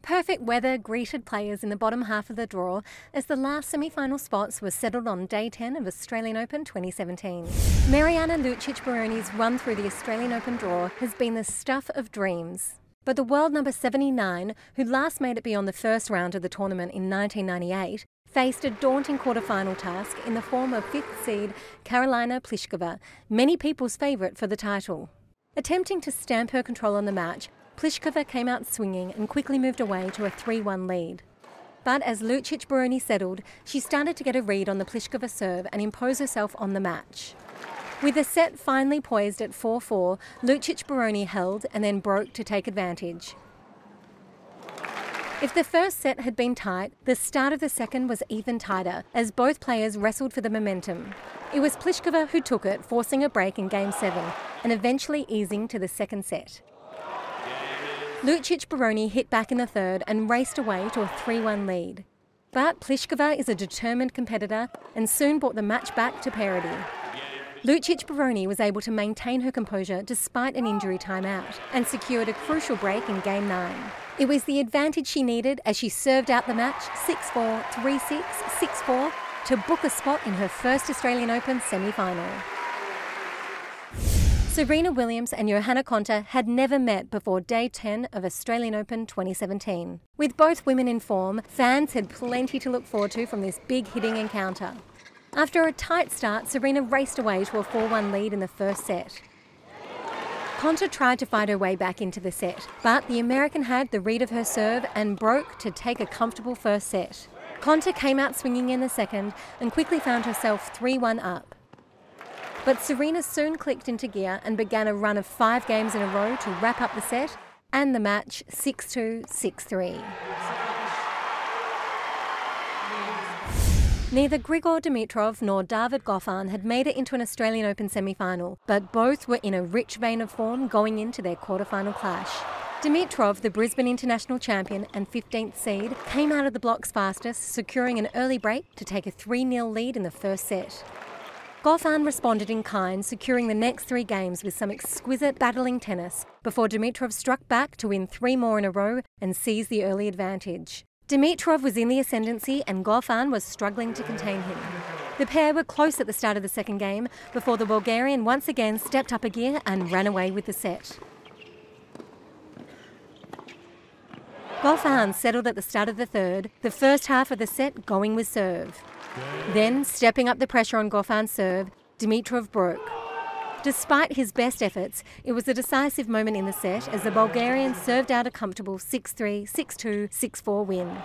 Perfect weather greeted players in the bottom half of the draw as the last semi-final spots were settled on day 10 of Australian Open 2017. Mariana Lucic-Baroni's run through the Australian Open draw has been the stuff of dreams. But the world number 79, who last made it beyond the first round of the tournament in 1998, faced a daunting quarter-final task in the form of fifth seed Karolina Pliskova, many people's favourite for the title. Attempting to stamp her control on the match, Pliskova came out swinging and quickly moved away to a 3-1 lead. But as Lucic-Baroni settled, she started to get a read on the Pliskova serve and impose herself on the match. With the set finally poised at 4-4, Lucic-Baroni held and then broke to take advantage. If the first set had been tight, the start of the second was even tighter, as both players wrestled for the momentum. It was Pliskova who took it, forcing a break in Game 7, and eventually easing to the second set. Lucic-Baroni hit back in the third and raced away to a 3-1 lead. But Pliskova is a determined competitor and soon brought the match back to parity. Lucic-Baroni was able to maintain her composure despite an injury timeout and secured a crucial break in Game 9. It was the advantage she needed as she served out the match 6-4, 3-6, 6-4 to book a spot in her first Australian Open semi-final. Serena Williams and Johanna Konta had never met before Day 10 of Australian Open 2017. With both women in form, fans had plenty to look forward to from this big hitting encounter. After a tight start, Serena raced away to a 4-1 lead in the first set. Konta tried to fight her way back into the set, but the American had the read of her serve and broke to take a comfortable first set. Konta came out swinging in the second and quickly found herself 3-1 up. But Serena soon clicked into gear and began a run of 5 games in a row to wrap up the set and the match 6-2, 6-3. Neither Grigor Dimitrov nor David Goffin had made it into an Australian Open semi-final, but both were in a rich vein of form going into their quarter-final clash. Dimitrov, the Brisbane international champion and 15th seed, came out of the blocks fastest, securing an early break to take a 3-0 lead in the first set. Goffin responded in kind, securing the next 3 games with some exquisite battling tennis before Dimitrov struck back to win 3 more in a row and seize the early advantage. Dimitrov was in the ascendancy and Goffin was struggling to contain him. The pair were close at the start of the second game before the Bulgarian once again stepped up a gear and ran away with the set. Goffin settled at the start of the third, the first half of the set going with serve. Then, stepping up the pressure on Goffin's serve, Dimitrov broke. Despite his best efforts, it was a decisive moment in the set as the Bulgarian served out a comfortable 6-3, 6-2, 6-4 win.